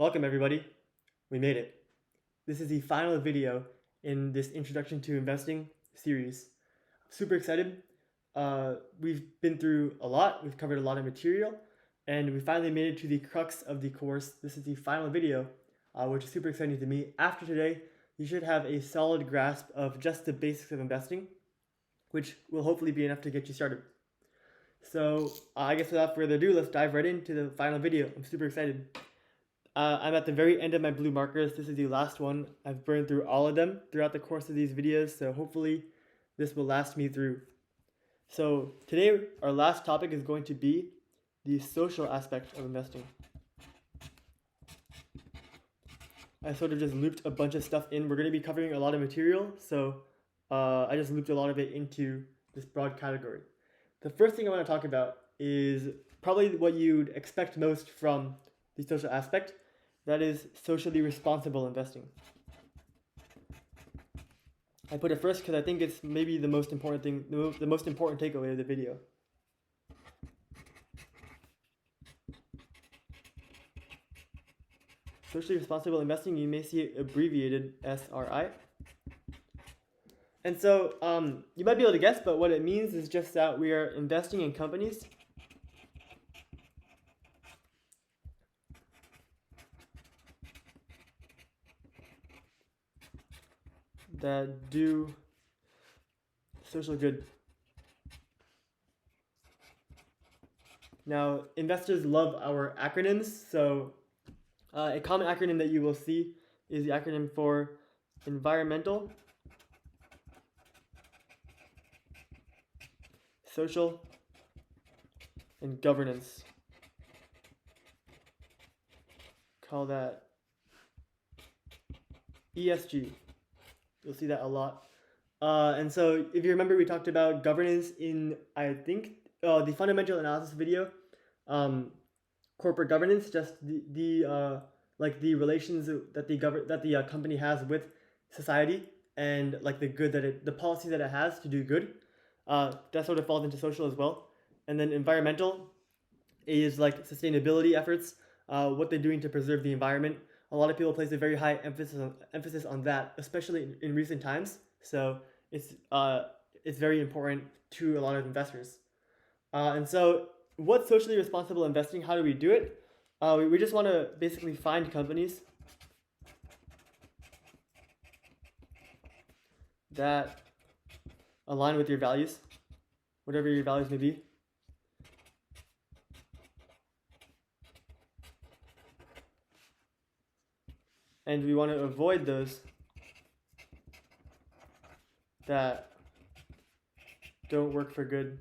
Welcome everybody. We made it. This is the final video in this Introduction to Investing series. Super excited. We've been through a lot. We've covered a lot of material, and we finally made it to the crux of the course. This is the final video, which is super exciting to me. After today, you should have a solid grasp of just the basics of investing, which will hopefully be enough to get you started. So I guess without further ado, let's dive right into the final video. I'm super excited. I'm at the very end of my blue markers. This is the last one. I've burned through all of them throughout the course of these videos, so hopefully this will last me through. So today our last topic is going to be the social aspect of investing. I sort of just looped a bunch of stuff in. We're going to be covering a lot of material, so I just looped a lot of it into this broad category. The first thing I want to talk about is probably what you'd expect most from the social aspect. That is socially responsible investing. I put it first because I think it's maybe the most important thing, the most important takeaway of the video. Socially responsible investing, you may see it abbreviated SRI. And so you might be able to guess, but what it means is just that we are investing in companies that do social good. Now, investors love our acronyms, so a common acronym that you will see is the acronym for environmental, social, and governance. Call that ESG. You'll see that a lot. And so if you remember, we talked about governance in, I think, the fundamental analysis video, corporate governance, just the relations that the company has with society, and like the policy that it has to do good. That sort of falls into social as well. And then environmental is like sustainability efforts, what they're doing to preserve the environment. A lot of people place a very high emphasis on that, especially in recent times. So it's very important to a lot of investors. And so what's socially responsible investing? How do we do it? We just want to basically find companies that align with your values, whatever your values may be. And we want to avoid those that don't work for good.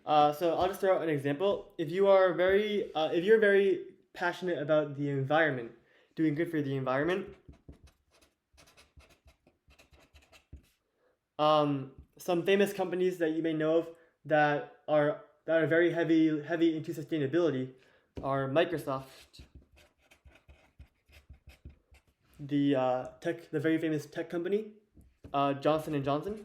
So I'll just throw out an example. If you're very passionate about the environment, doing good for the environment, some famous companies that you may know of that are very heavy into sustainability are Microsoft, the very famous tech company, Johnson & Johnson,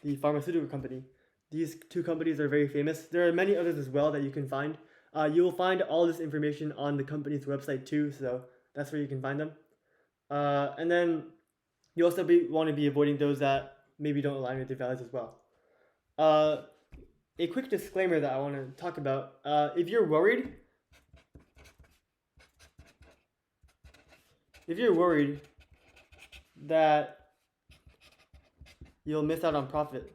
the pharmaceutical company. These two companies are very famous. There are many others as well that you can find. You will find all this information on the company's website too, so that's where you can find them. And then you also want to be avoiding those that maybe don't align with your values as well. A quick disclaimer that I want to talk about. If you're worried that you'll miss out on profit,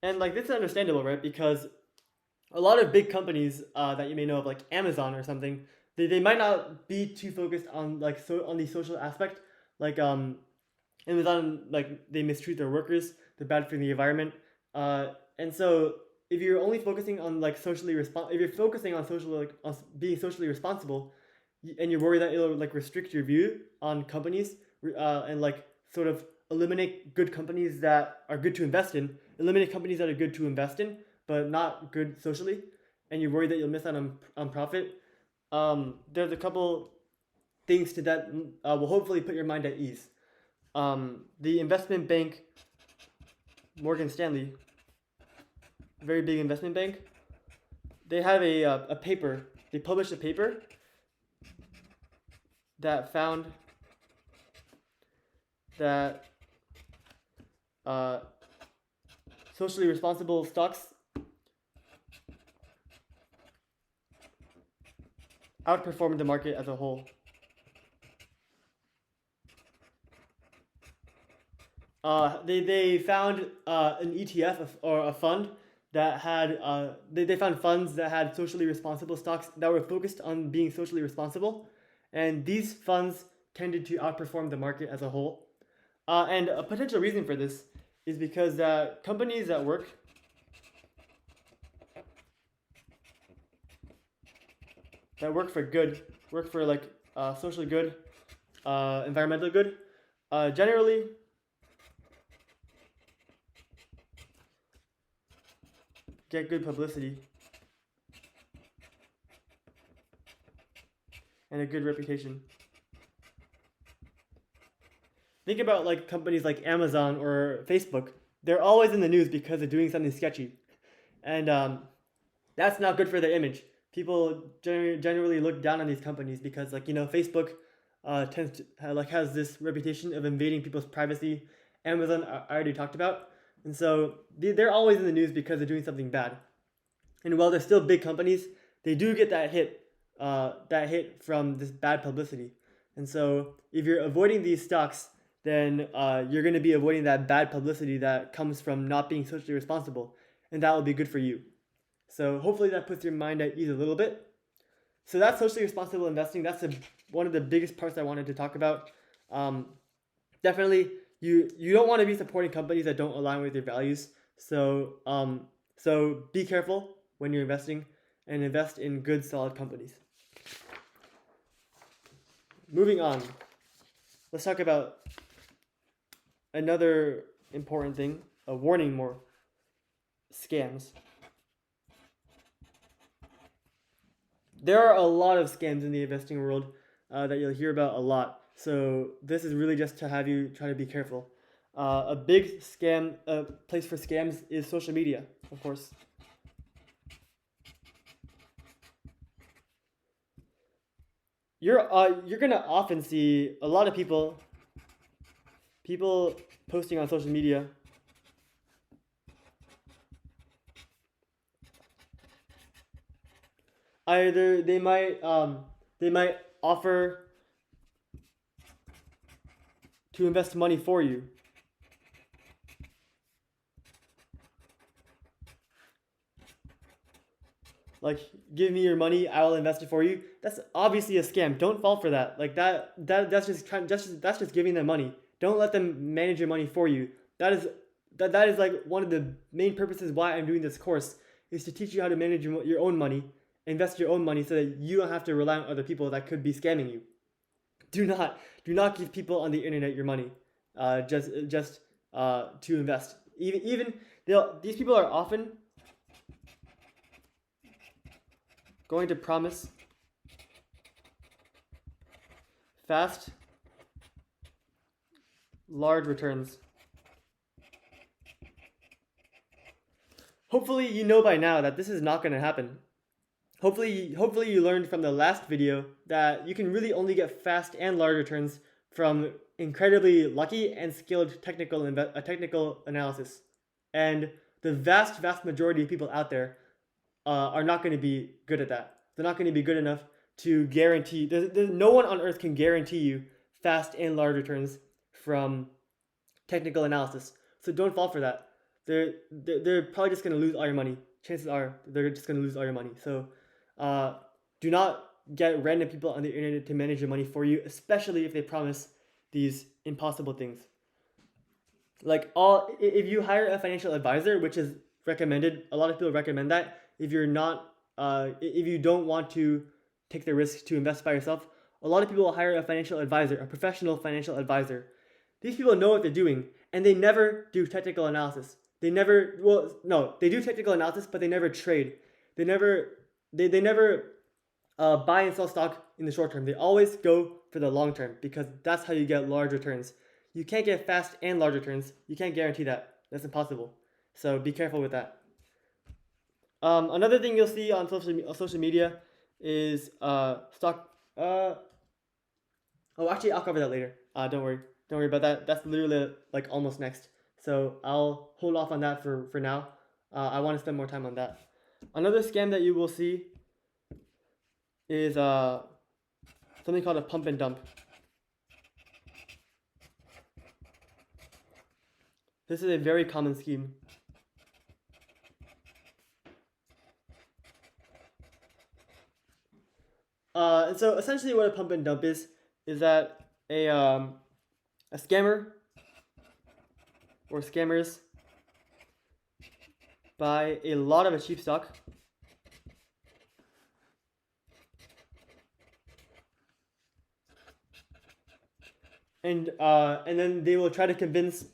and like this is understandable, right? Because a lot of big companies that you may know of, like Amazon or something, they might not be too focused on on the social aspect. Like Amazon, like they mistreat their workers, they're bad for the environment, and so if you're only focusing on like if you're focusing on on being socially responsible, and you're worried that it'll like restrict your view on companies, and like sort of eliminate good companies that are good to invest in, eliminate companies that are good to invest in but not good socially, and you're worried that you'll miss out on profit, there's a couple things to that will hopefully put your mind at ease. The investment bank Morgan Stanley, very big investment bank, they have a paper. They published a paper that found that socially responsible stocks outperformed the market as a whole. They found an ETF or a fund that had they found funds that had socially responsible stocks that were focused on being socially responsible, and these funds tended to outperform the market as a whole. And a potential reason for this is because companies that work for good, work for like social good, environmental good, generally get good publicity and a good reputation. Think about like companies like Amazon or Facebook. They're always in the news because they're doing something sketchy, and that's not good for their image. People generally look down on these companies because, like, Facebook tends to has this reputation of invading people's privacy. Amazon I already talked about, and so they're always in the news because they're doing something bad. And while they're still big companies, they do get that hit from this bad publicity. And so if you're avoiding these stocks, then you're going to be avoiding that bad publicity that comes from not being socially responsible, and that will be good for you. So hopefully that puts your mind at ease a little bit. So that's socially responsible investing. That's one of the biggest parts I wanted to talk about. Definitely, you don't want to be supporting companies that don't align with your values. So be careful when you're investing, and invest in good, solid companies. Moving on, let's talk about another important thing, a warning more, scams. There are a lot of scams in the investing world that you'll hear about a lot. So this is really just to have you try to be careful. A big place for scams is social media, of course. You're gonna often see a lot of people posting on social media either they might offer to invest money for you. Like, give me your money, I will invest it for you. That's obviously a scam. Don't fall for that. Like that's just giving them money. Don't let them manage your money for you. That is like one of the main purposes why I'm doing this course, is to teach you how to manage your own money, invest your own money, so that you don't have to rely on other people that could be scamming you. Do not give people on the internet your money, just to invest. Even these people are often going to promise fast, large returns. Hopefully you know by now that this is not going to happen. Hopefully you learned from the last video that you can really only get fast and large returns from incredibly lucky and skilled technical analysis. And the vast majority of people out there are not going to be good at that. They're not going to be good enough to guarantee. There's no one on earth can guarantee you fast and large returns from technical analysis. So don't fall for that. They're probably just going to lose all your money. Chances are they're just going to lose all your money. So do not get random people on the internet to manage your money for you, especially if they promise these impossible things. Like, if you hire a financial advisor, which is recommended, a lot of people recommend that. If you don't want to take the risk to invest by yourself, a lot of people will hire a financial advisor, a professional financial advisor. These people know what they're doing, and they never do technical analysis. They do technical analysis, but they never trade. They never buy and sell stock in the short term. They always go for the long term because that's how you get large returns. You can't get fast and large returns. You can't guarantee that. That's impossible. So be careful with that. Another thing you'll see on social media is stock. Oh, actually, I'll cover that later. Don't worry about that. That's literally like almost next. So I'll hold off on that for now. I want to spend more time on that. Another scam that you will see is something called a pump and dump. This is a very common scheme. And so essentially what a pump and dump is that a scammer or scammers buy a lot of a cheap stock and then they will try to convince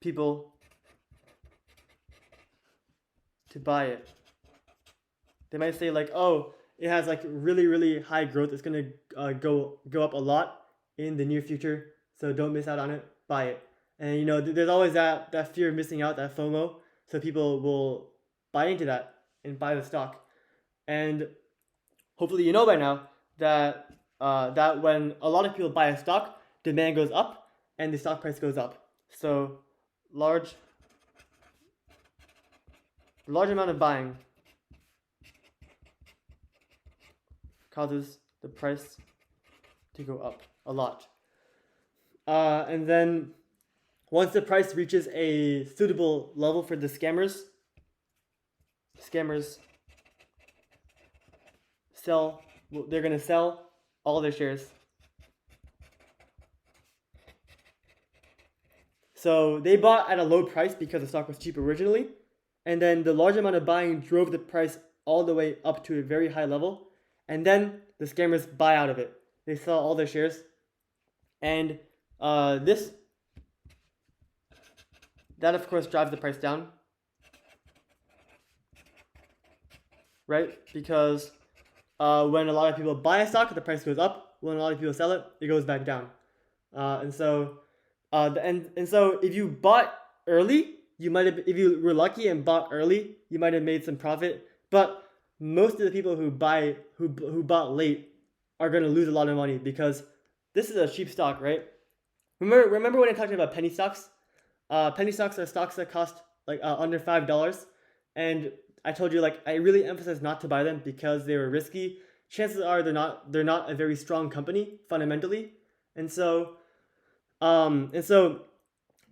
people to buy it. They might say like, oh, it has like really high growth. It's gonna go up a lot in the near future, so don't miss out on it. Buy it. And you know, there's always that fear of missing out, that FOMO. So people will buy into that and buy the stock. And hopefully you know by now that that when a lot of people buy a stock, demand goes up and the stock price goes up. So large amount of buying causes the price to go up a lot. And then once the price reaches a suitable level for the scammers they're going to sell all their shares. So they bought at a low price because the stock was cheap originally, and then the large amount of buying drove the price all the way up to a very high level, and then the scammers buy out of it. They sell all their shares, and that of course drives the price down, right? Because when a lot of people buy a stock, the price goes up. When a lot of people sell it, it goes back down. And so if you bought early, you might have, if you were lucky and bought early, you might have made some profit. But most of the people who bought late are going to lose a lot of money because this is a cheap stock, right? Remember when I talked about penny stocks? Penny stocks are stocks that cost like under $5, and I told you like I really emphasize not to buy them because they were risky. Chances are they're not a very strong company fundamentally, and so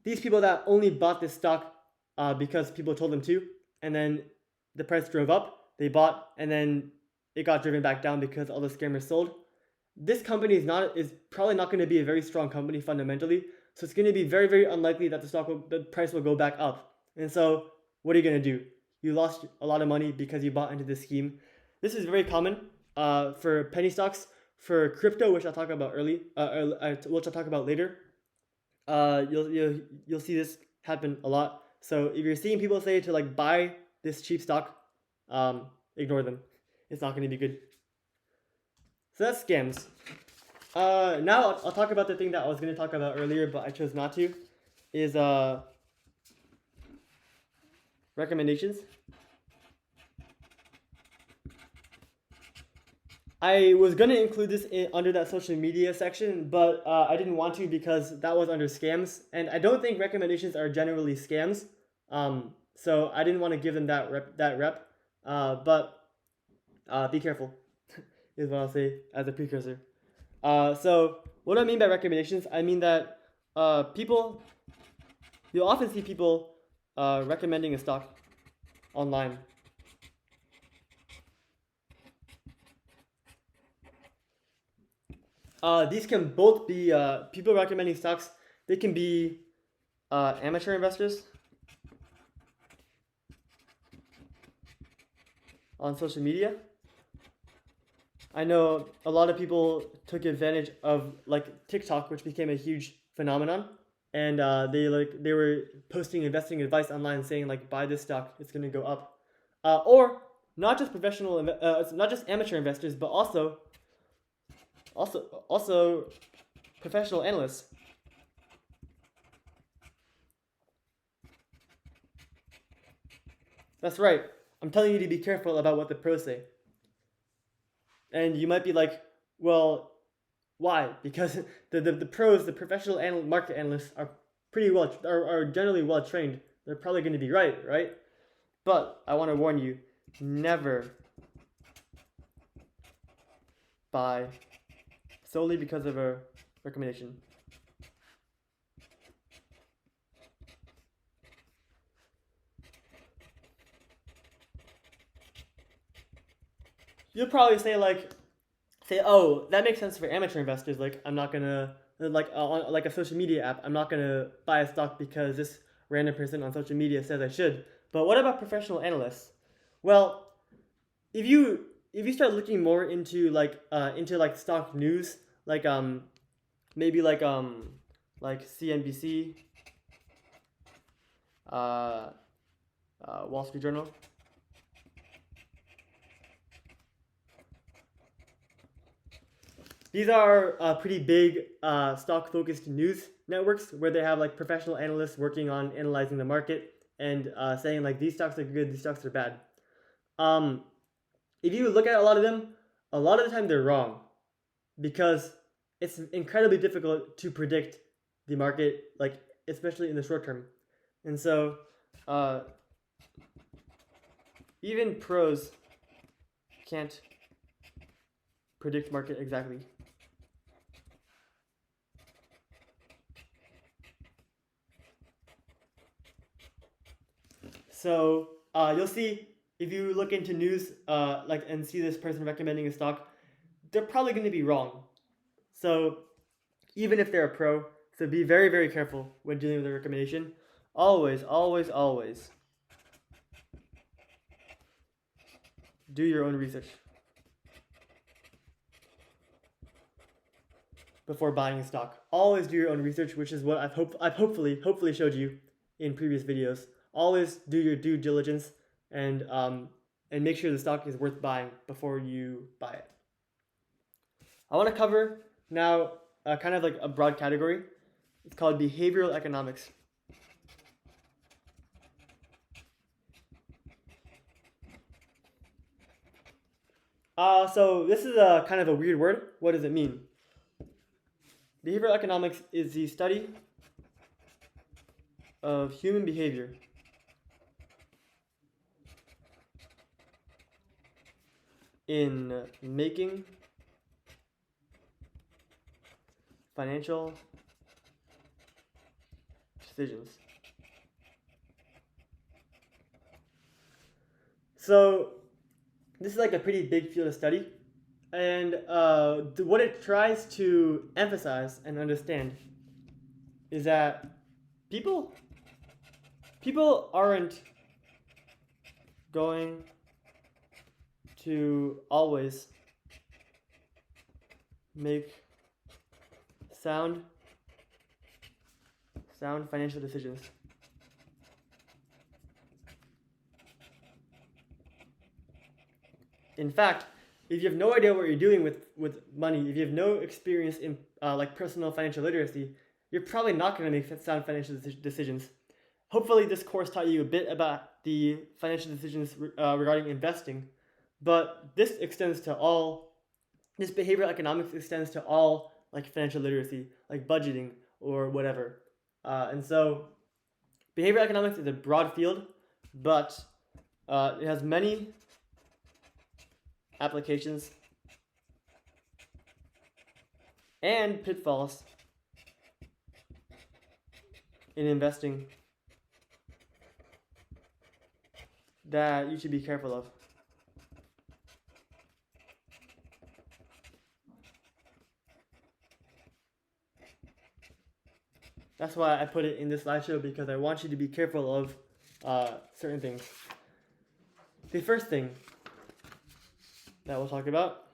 these people that only bought this stock because people told them to, and then the price drove up, they bought, and then it got driven back down because all the scammers sold. This company is probably not going to be a very strong company fundamentally, so it's going to be very unlikely that the price will go back up. And so what are you going to do? You lost a lot of money because you bought into this scheme. This is very common for penny stocks. For crypto, which I'll talk about which I'll talk about later, you'll see this happen a lot. So if you're seeing people say to like buy this cheap stock, ignore them. It's not going to be good. So that's scams. Now I'll talk about the thing that I was going to talk about earlier, but I chose not to. Is recommendations. I was going to include this under that social media section, but I didn't want to because that was under scams, and I don't think recommendations are generally scams. So I didn't want to give them that rep. But be careful is what I'll say as a precursor. So what I mean by recommendations, I mean that you'll often see people recommending a stock online. These can both be people recommending stocks. They can be amateur investors on social media. I know a lot of people took advantage of like TikTok, which became a huge phenomenon. and they were posting investing advice online saying like buy this stock, it's gonna go up, or not just it's not just amateur investors, but also professional analysts. That's right. I'm telling you to be careful about what the pros say. And you might be like, well, why? Because the pros, the professional market analysts are generally well trained. They're probably going to be right? But I want to warn you, never buy solely because of a recommendation. You'll probably say, oh, that makes sense for amateur investors. Like, I'm not gonna on like a social media app. I'm not gonna buy a stock because this random person on social media says I should. But what about professional analysts? Well, if you start looking more into like stock news, like maybe like CNBC, uh, Wall Street Journal. These are pretty big stock-focused news networks where they have like professional analysts working on analyzing the market and saying like these stocks are good, these stocks are bad. Um, if you look at a lot of them, a lot of the time they're wrong because it's incredibly difficult to predict the market, like especially in the short term. And so, uh, even pros can't predict market exactly. So you'll see if you look into news and see this person recommending a stock, they're probably going to be wrong. So even if they're a pro, so be very, very careful when dealing with a recommendation. Always, always, always do your own research before buying a stock. Always do your own research, which is what I've hopefully showed you in previous videos. Always do your due diligence and make sure the stock is worth buying before you buy it. I want to cover now kind of like a broad category. It's called behavioral economics. So this is a kind of a weird word. What does it mean? Behavioral economics is the study of human behavior in making financial decisions. So this is like a pretty big field of study, and what it tries to emphasize and understand is that people aren't going to always make sound financial decisions. In fact, if you have no idea what you're doing with money, if you have no experience in like personal financial literacy, you're probably not going to make sound financial decisions. Hopefully, this course taught you a bit about the financial decisions regarding investing, but this extends to all. This behavioral economics extends to all like financial literacy, like budgeting or whatever. And so, behavioral economics is a broad field, but it has many applications and pitfalls in investing that you should be careful of. That's why I put it in this slideshow, because I want you to be careful of certain things. The first thing that we'll talk about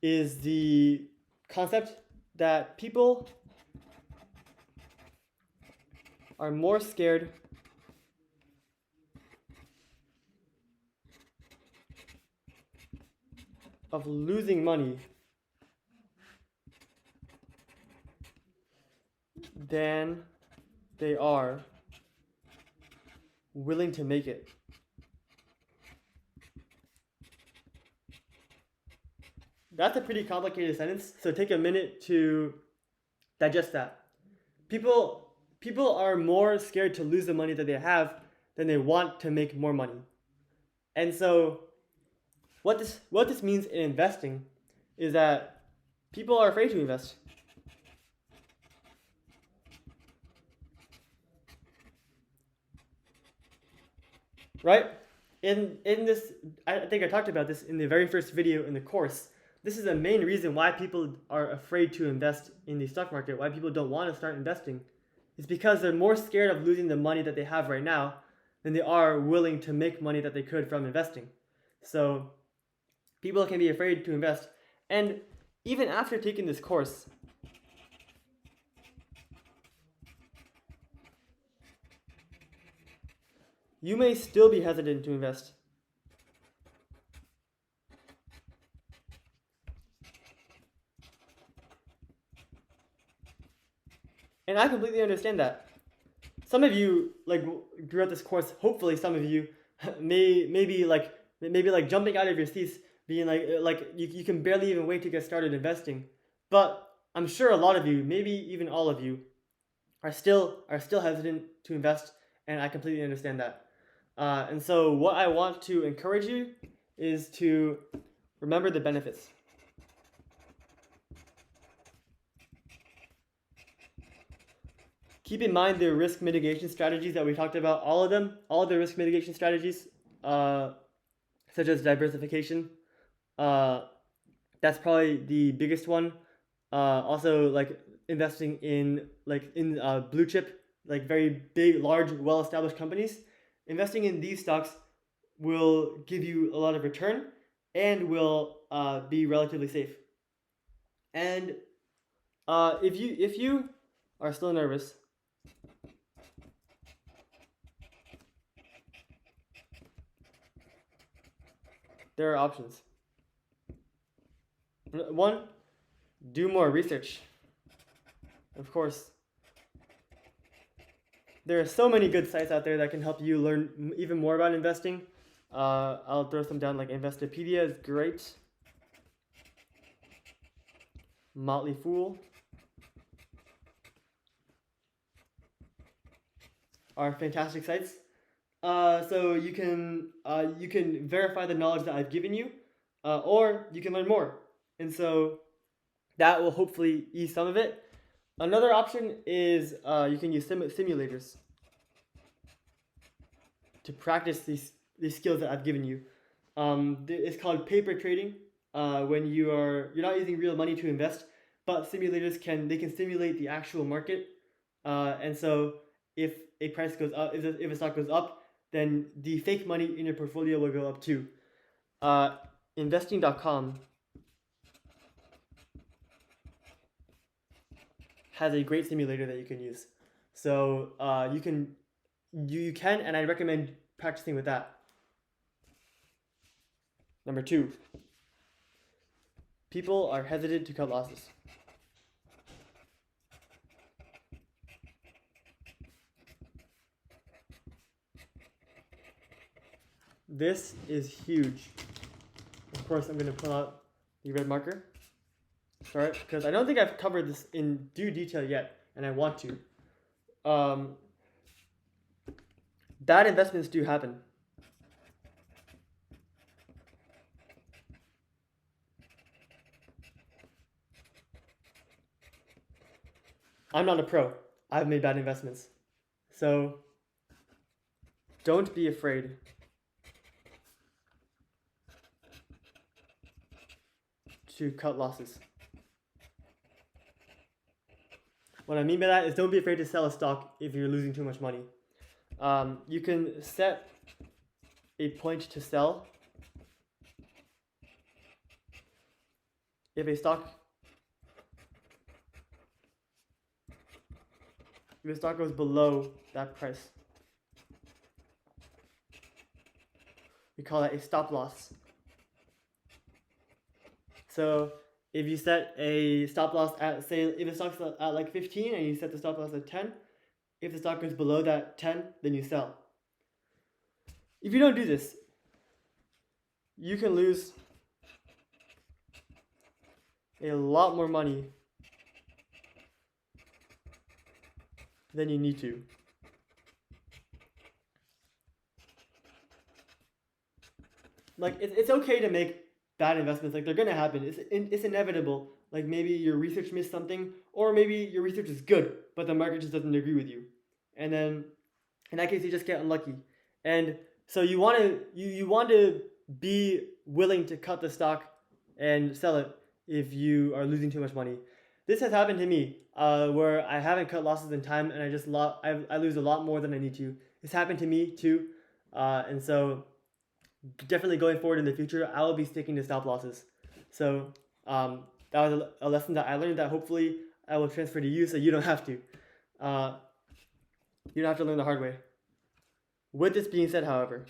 is the concept that people are more scared of losing money than they are willing to make it. That's a pretty complicated sentence, so take a minute to digest that. People are more scared to lose the money that they have than they want to make more money. And so what this means in investing is that people are afraid to invest. Right? In this, I think I talked about this in the very first video in the course. This is the main reason why people are afraid to invest in the stock market, why people don't want to start investing. It's because they're more scared of losing the money that they have right now than they are willing to make money that they could from investing. So people can be afraid to invest. And even after taking this course, you may still be hesitant to invest. And I completely understand that. Some of you, like, throughout this course, hopefully some of you maybe jumping out of your seats, being like you can barely even wait to get started investing. But I'm sure a lot of you, maybe even all of you, are still hesitant to invest, and I completely understand that. And so what I want to encourage you is to remember the benefits. Keep in mind the risk mitigation strategies that we talked about, all of them, all the risk mitigation strategies, such as diversification. That's probably the biggest one. Also, like investing in blue chip, like very big, large, well-established companies. Investing in these stocks will give you a lot of return and will be relatively safe. And if you are still nervous, there are options. One, do more research. Of course, there are so many good sites out there that can help you learn even more about investing. I'll throw some down, like Investopedia is great. Motley Fool are fantastic sites. So you can verify the knowledge that I've given you, or you can learn more. And so that will hopefully ease some of it. Another option is you can use simulators to practice these skills that I've given you. It's called paper trading. When you're not using real money to invest, but simulators can simulate the actual market. And so if a price goes up, if a stock goes up, then the fake money in your portfolio will go up too. Investing.com has a great simulator that you can use. So you can, and I recommend practicing with that. Number 2, people are hesitant to cut losses. This is huge. Of course, I'm going to pull out the red marker. Sorry, because I don't think I've covered this in due detail yet, and I want to. Bad investments do happen. I'm not a pro. I've made bad investments. So don't be afraid. To cut losses. What I mean by that is don't be afraid to sell a stock if you're losing too much money. You can set a point to sell. If a stock if the stock goes below that price. We call that a stop loss. So if you set a stop loss at, say, if the stock's at like 15 and you set the stop loss at 10, if the stock goes below that 10, then you sell. If you don't do this, you can lose a lot more money than you need to. Like, it's okay to make bad investments. Like, they're gonna happen. It's inevitable. Like, maybe your research missed something, or maybe your research is good, but the market just doesn't agree with you. And then, in that case, you just get unlucky. And so you want to be willing to cut the stock and sell it if you are losing too much money. This has happened to me, where I haven't cut losses in time, and I lose a lot more than I need to. It's happened to me too, and so definitely going forward in the future, I will be sticking to stop losses. So that was a lesson that I learned that hopefully I will transfer to you, so you don't have to. You don't have to learn the hard way. With this being said, however,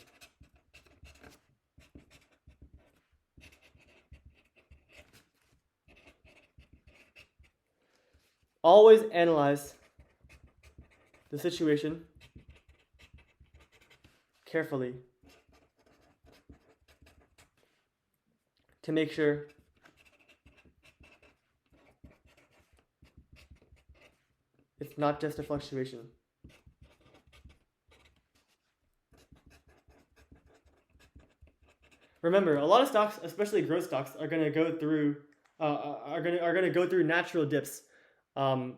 always analyze the situation carefully to make sure it's not just a fluctuation. Remember, a lot of stocks, especially growth stocks, are gonna go through natural dips. They're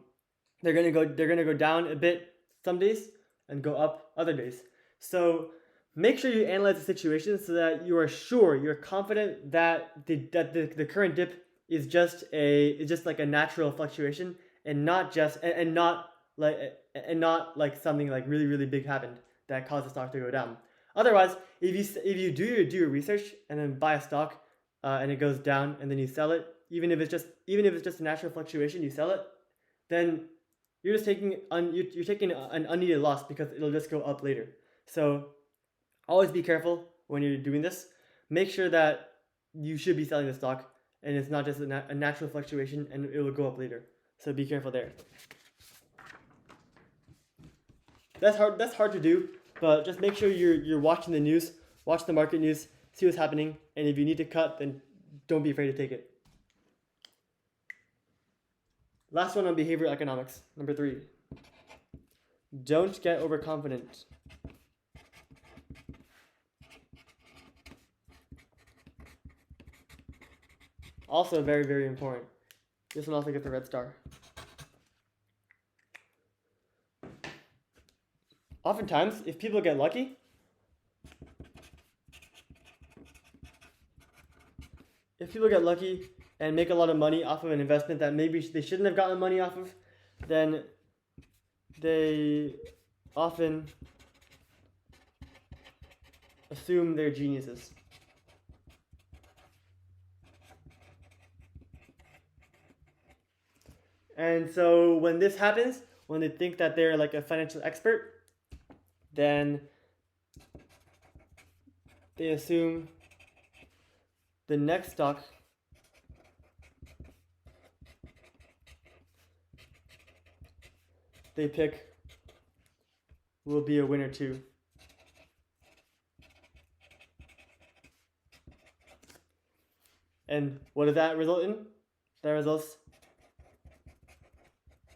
gonna go down a bit some days and go up other days. So make sure you analyze the situation so that you are sure, you're confident that the current dip is just like a natural fluctuation and not like something like really, really big happened that caused the stock to go down. Otherwise, if you do your research and then buy a stock and it goes down and then you sell it, even if it's just a natural fluctuation, you sell it, then you're just taking an unneeded loss because it'll just go up later. So always be careful when you're doing this. Make sure that you should be selling the stock and it's not just a natural fluctuation and it will go up later. So be careful there. That's hard to do, but just make sure you're watching the news, watch the market news, see what's happening, and if you need to cut, then don't be afraid to take it. Last one on behavioral economics, number 3. Don't get overconfident. Also very, very important. This one also gets a red star. Oftentimes, if people get lucky, and make a lot of money off of an investment that maybe they shouldn't have gotten money off of, then they often assume they're geniuses. And so when this happens, when they think that they're like a financial expert, then they assume the next stock they pick will be a winner too. And what does that result in? That results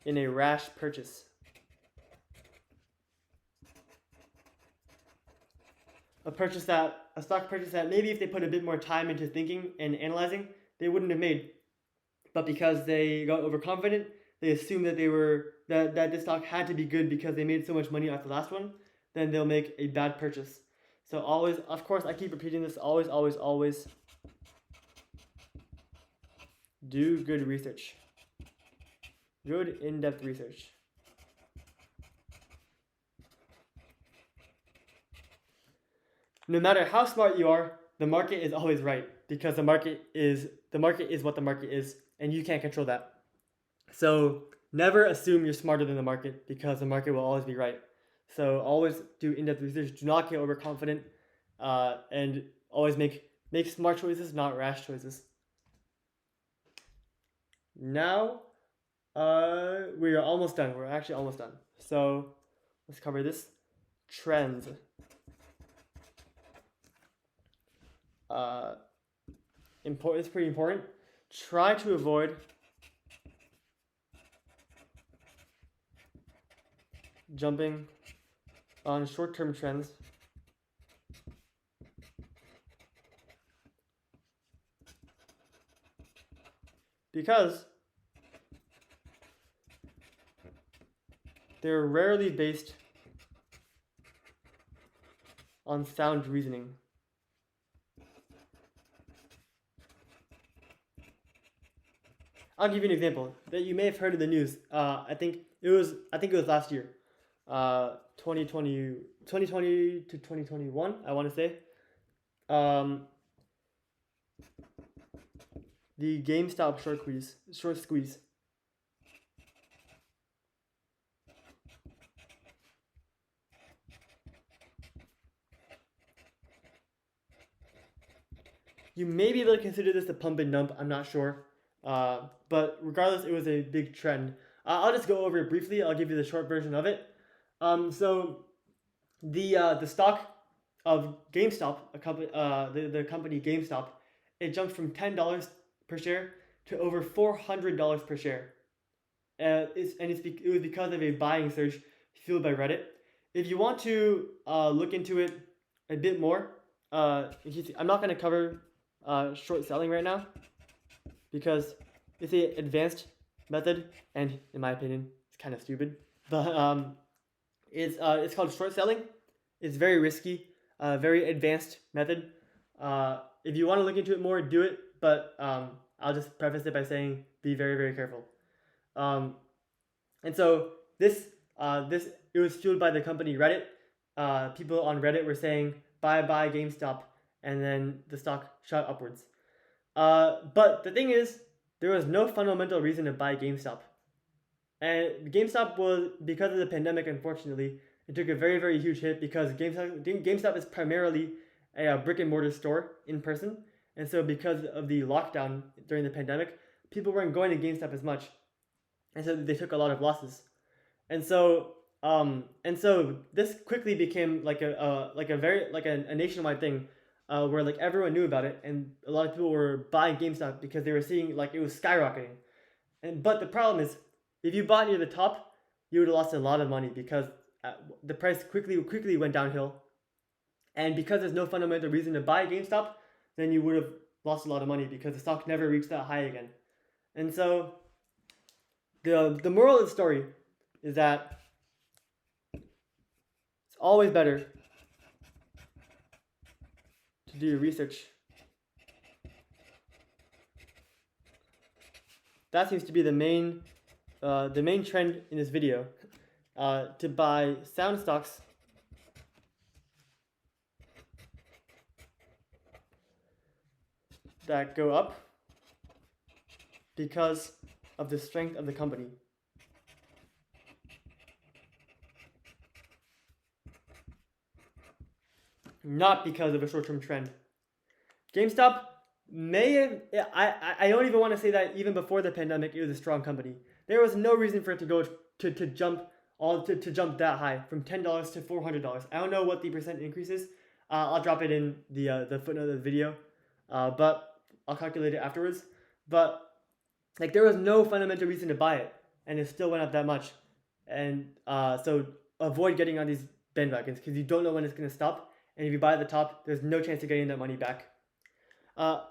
in a rash purchase. A stock purchase that maybe if they put a bit more time into thinking and analyzing, they wouldn't have made. But because they got overconfident, they assumed that that this stock had to be good because they made so much money off the last one, then they'll make a bad purchase. So always, of course, I keep repeating this, always do good research. Good in-depth research. No matter how smart you are, the market is always right because the market is what the market is, and you can't control that. So never assume you're smarter than the market because the market will always be right. So always do in-depth research. Do not get overconfident, and always make smart choices, not rash choices. Now, we are almost done. We're actually almost done. So let's cover this. Trends. It's pretty important. Try to avoid jumping on short-term trends because they're rarely based on sound reasoning. I'll give you an example that you may have heard in the news. I think it was last year, 2020 to 2021. I want to say, the GameStop short squeeze. You may be able to consider this a pump and dump. I'm not sure. But regardless, it was a big trend. I'll just go over it briefly. I'll give you the short version of it. So the stock of GameStop, the company GameStop, it jumped from $10 per share to over $400 per share. It was because of a buying surge fueled by Reddit. If you want to look into it a bit more, I'm not going to cover short selling right now because it's an advanced method, and in my opinion, it's kind of stupid. But it's called short selling. It's very risky, very advanced method. If you want to look into it more, do it. But I'll just preface it by saying be very, very careful. And so this it was fueled by the company Reddit. People on Reddit were saying buy GameStop, and then the stock shot upwards. But the thing is, there was no fundamental reason to buy GameStop. And GameStop was, because of the pandemic, unfortunately, it took a very, very huge hit because GameStop is primarily a brick and mortar store in person. And so because of the lockdown during the pandemic, people weren't going to GameStop as much. And so they took a lot of losses. And so this quickly became like a nationwide thing. Where like everyone knew about it, and a lot of people were buying GameStop because they were seeing like it was skyrocketing. But the problem is, if you bought near the top, you would have lost a lot of money because the price quickly went downhill. And because there's no fundamental reason to buy GameStop, then you would have lost a lot of money because the stock never reached that high again. And so the moral of the story is that it's always better to do research. That seems to be the main trend in this video, to buy sound stocks that go up because of the strength of the company. Not because of a short-term trend. GameStop may have, I don't even want to say that even before the pandemic, it was a strong company. There was no reason for it to go to jump that high from $10 to $400. I don't know what the percent increase is. I'll drop it in the footnote of the video, but I'll calculate it afterwards. But like there was no fundamental reason to buy it, and it still went up that much. And so avoid getting on these bandwagons because you don't know when it's going to stop. And if you buy at the top, there's no chance of getting that money back. I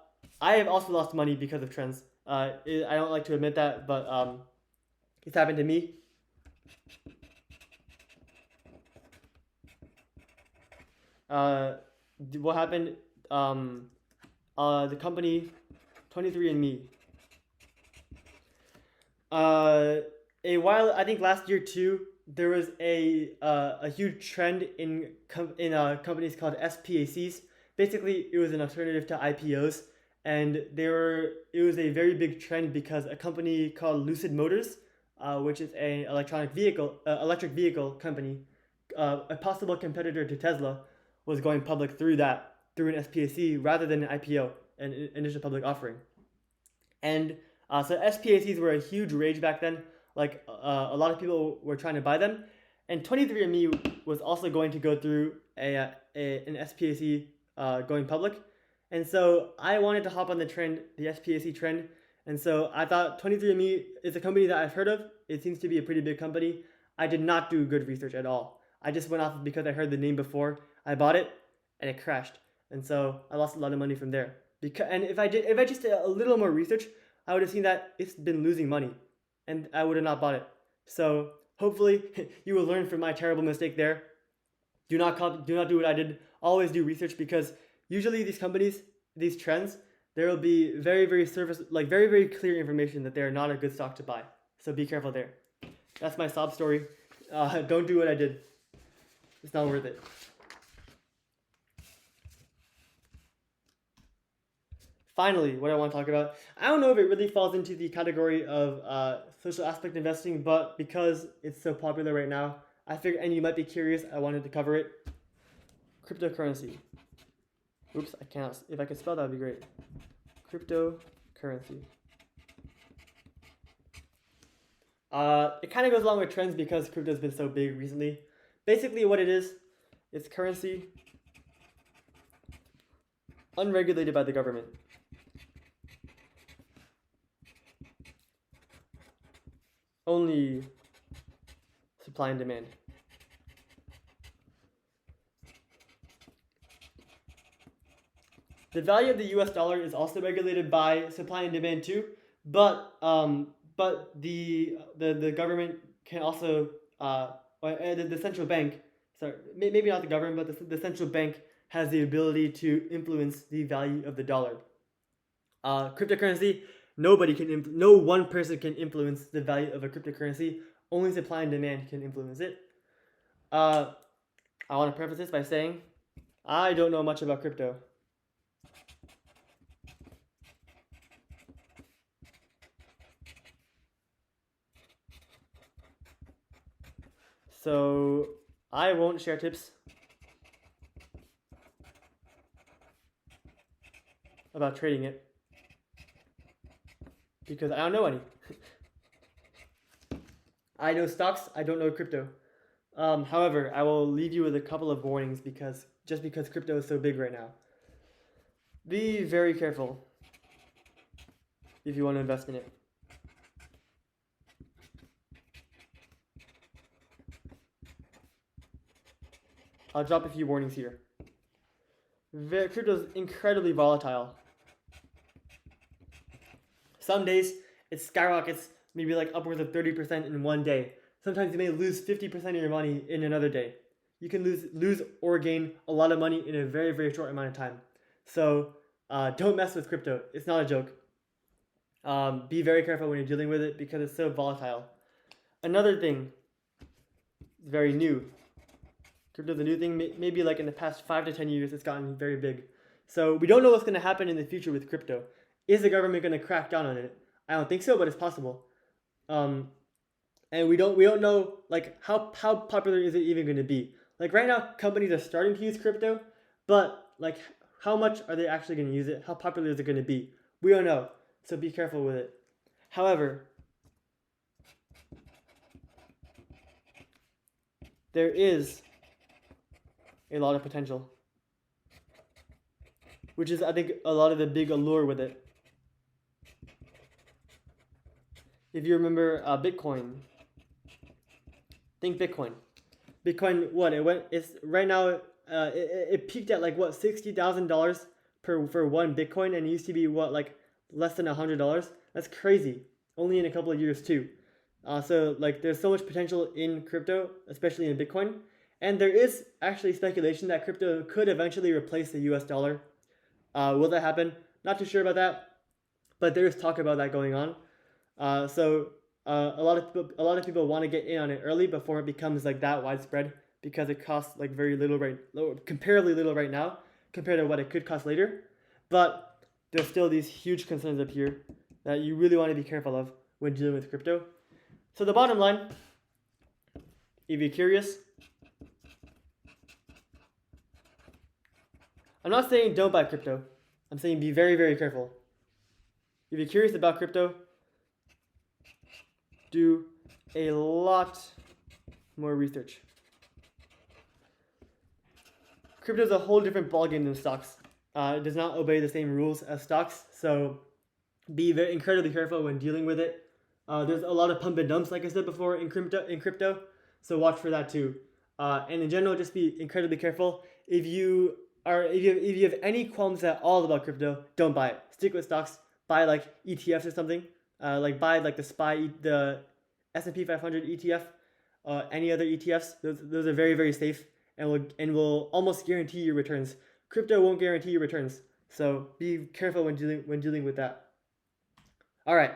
have also lost money because of trends. I don't like to admit that, but it's happened to me. What happened? The company 23andMe. I think last year too, there was a huge trend in companies called SPACs. Basically, it was an alternative to IPOs, and it was a very big trend because a company called Lucid Motors, which is an electric vehicle company, a possible competitor to Tesla, was going public through an SPAC rather than an IPO, an initial public offering. And so SPACs were a huge rage back then. Like a lot of people were trying to buy them, and 23andMe was also going to go through an SPAC going public, and so I wanted to hop on the SPAC trend, and so I thought 23andMe is a company that I've heard of. It seems to be a pretty big company. I did not do good research at all. I just went off because I heard the name before. I bought it, and it crashed, and so I lost a lot of money from there. And if I just did a little more research, I would have seen that it's been losing money, and I would have not bought it. So hopefully you will learn from my terrible mistake there. Do not do what I did. Always do research, because usually these companies, these trends, there will be very very clear information that they're not a good stock to buy. So be careful there. That's my sob story. Don't do what I did. It's not worth it. Finally, what I want to talk about, I don't know if it really falls into the category of social aspect investing, but because it's so popular right now, I figured, and you might be curious, I wanted to cover it. Cryptocurrency. Oops, I cannot. If I could spell, that would be great. Cryptocurrency. It kind of goes along with trends because crypto's been so big recently. Basically, what it is, it's currency unregulated by the government. Only supply and demand. The value of the U.S. dollar is also regulated by supply and demand too, but the government can also the central bank. Sorry, maybe not the government, but the central bank has the ability to influence the value of the dollar. Cryptocurrency, no one person can influence the value of a cryptocurrency. Only supply and demand can influence it. I want to preface this by saying I don't know much about crypto. So I won't share tips about trading it because I don't know any. I know stocks, I don't know crypto. However, I will leave you with a couple of warnings because crypto is so big right now. Be very careful if you want to invest in it. I'll drop a few warnings here. Crypto is incredibly volatile. Some days it skyrockets, maybe like upwards of 30% in one day. Sometimes you may lose 50% of your money in another day. You can lose or gain a lot of money in a very, very short amount of time. So don't mess with crypto. It's not a joke. Be very careful when you're dealing with it because it's so volatile. Another thing, very new. Crypto's a new thing. Maybe like in the past 5 to 10 years, it's gotten very big. So we don't know what's going to happen in the future with crypto. Is the government going to crack down on it? I don't think so, but it's possible. And we don't know like how popular is it even going to be. Like right now, companies are starting to use crypto, but like how much are they actually going to use it? How popular is it going to be? We don't know. So be careful with it. However, there is a lot of potential, which is, I think, a lot of the big allure with it. If you remember Bitcoin, think Bitcoin. Bitcoin, what it went? It's right now. It peaked at like what $60,000 for one Bitcoin, and it used to be what like less than $100. That's crazy. Only in a couple of years too. So like there's so much potential in crypto, especially in Bitcoin. And there is actually speculation that crypto could eventually replace the US dollar. Will that happen? Not too sure about that, but there is talk about that going on. So a lot of people want to get in on it early before it becomes like that widespread because it costs like very little comparatively little right now compared to what it could cost later. But there's still these huge concerns up here that you really want to be careful of when dealing with crypto. So the bottom line, if you're curious, I'm not saying don't buy crypto. I'm saying be very, very careful. If you're curious about crypto, do a lot more research. Crypto is a whole different ballgame than stocks. It does not obey the same rules as stocks, so be very incredibly careful when dealing with it. There's a lot of pump and dumps, like I said before, in crypto, so watch for that too. And in general, just be incredibly careful. If you have any qualms at all about crypto, don't buy it. Stick with stocks. Buy like ETFs or something. Like buy like the S&P 500 ETF. Any other ETFs. Those are very, very safe and will almost guarantee your returns. Crypto won't guarantee your returns, so be careful when dealing with that. All right,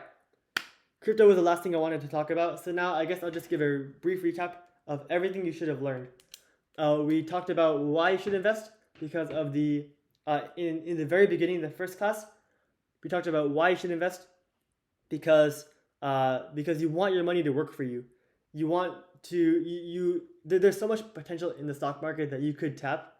crypto was the last thing I wanted to talk about. So now I guess I'll just give a brief recap of everything you should have learned. We talked about why you should invest because of the in the very beginning, the first class, we talked about why you should invest because you want your money to work for you. You want to there's so much potential in the stock market that you could tap,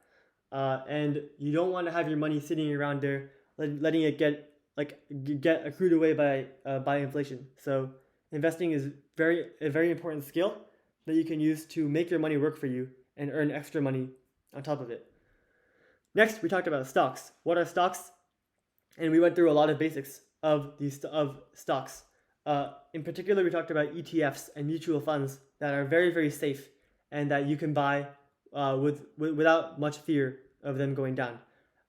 and you don't want to have your money sitting around there letting it get accrued away by inflation. So investing is a very important skill that you can use to make your money work for you and earn extra money on top of it. Next, we talked about stocks. What are stocks? And we went through a lot of basics of stocks. In particular, we talked about ETFs and mutual funds that are very, very safe and that you can buy without much fear of them going down.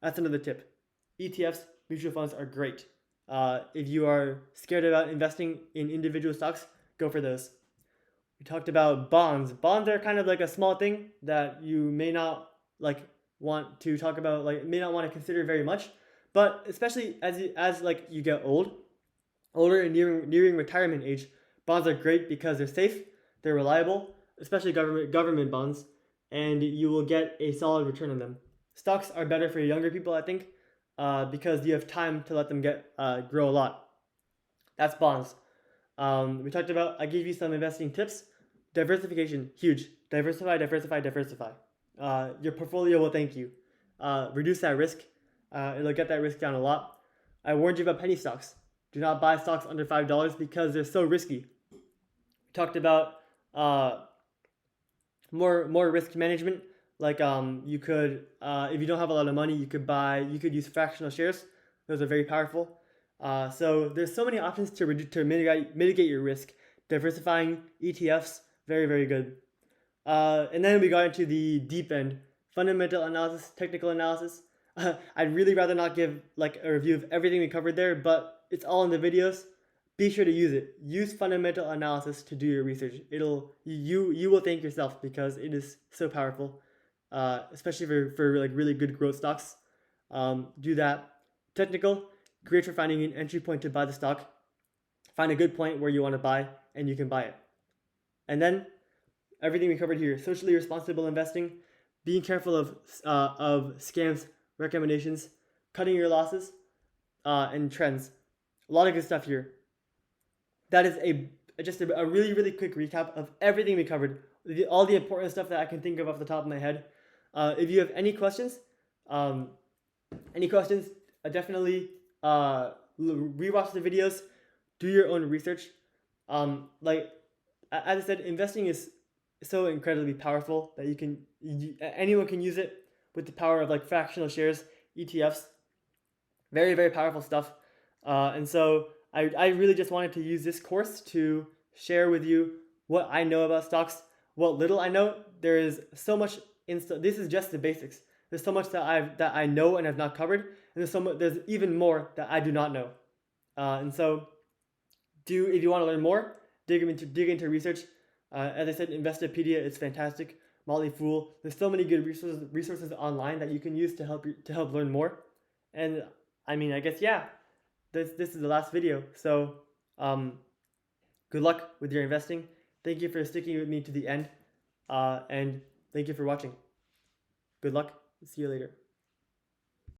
That's another tip. ETFs, mutual funds are great. If you are scared about investing in individual stocks, go for those. We talked about bonds. Bonds are kind of like a small thing that you may not want to talk about, may not want to consider very much. But especially as you get older and nearing retirement age, bonds are great because they're safe, they're reliable, especially government bonds, and you will get a solid return on them. Stocks are better for younger people, I think, because you have time to let them grow a lot. That's bonds. We talked about, I gave you some investing tips. Diversification, huge. Diversify. Your portfolio will thank you. Reduce that risk. It'll get that risk down a lot. I warned you about penny stocks. Do not buy stocks under $5 because they're so risky. We talked about more risk management. You could, if you don't have a lot of money, you could use fractional shares. Those are very powerful. So there's so many options to mitigate your risk. Diversifying ETFs, very, very good. And then we got into the deep end, fundamental analysis, technical analysis. I'd really rather not give a review of everything we covered there, but it's all in the videos. Be sure to use it. Use fundamental analysis to do your research. You will thank yourself because it is so powerful, especially for really good growth stocks. Do that. Technical, great for finding an entry point to buy the stock. Find a good point where you want to buy, and you can buy it. And then everything we covered here: socially responsible investing, being careful of scams, recommendations, cutting your losses, and trends. A lot of good stuff here. That is just a really, really quick recap of everything we covered. All the important stuff that I can think of off the top of my head. If you have any questions, definitely rewatch the videos, do your own research. As I said, investing is so incredibly powerful that anyone can use it with the power of fractional shares, ETFs. Very, very powerful stuff. And so I really just wanted to use this course to share with you what I know about stocks, what little I know. There is so much this is just the basics. There's so much that I know and have not covered, and there's even more that I do not know. And so if you want to learn more, dig into research. As I said, Investopedia is fantastic. Motley Fool. There's so many good resources online that you can use to help learn more. And I mean, I guess this is the last video. So good luck with your investing. Thank you for sticking with me to the end, and thank you for watching. Good luck. See you later.